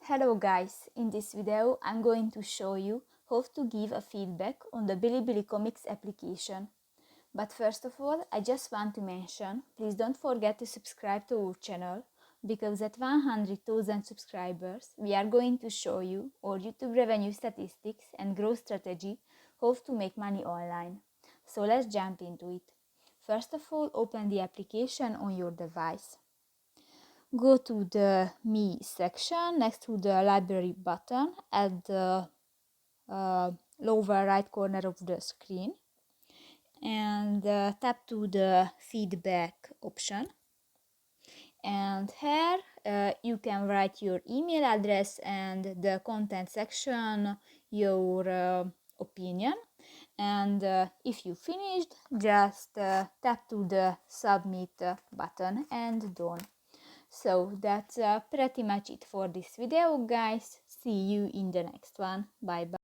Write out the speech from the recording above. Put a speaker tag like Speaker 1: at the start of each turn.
Speaker 1: Hello guys, in this video I'm going to show you how to give a feedback on the Bilibili Comics application. But first of all, I just want to mention, please don't forget to subscribe to our channel, because at 100,000 subscribers we are going to show you our YouTube revenue statistics and growth strategy, how to make money online. So let's jump into it. First of all, open the application on your device. Go to the Me section next to the Library button at the lower right corner of the screen, and tap to the Feedback option. And here you can write your email address and the content section your opinion. And if you finished, just tap to the Submit button and done. So that's pretty much it for this video, guys. See you in the next one. Bye bye.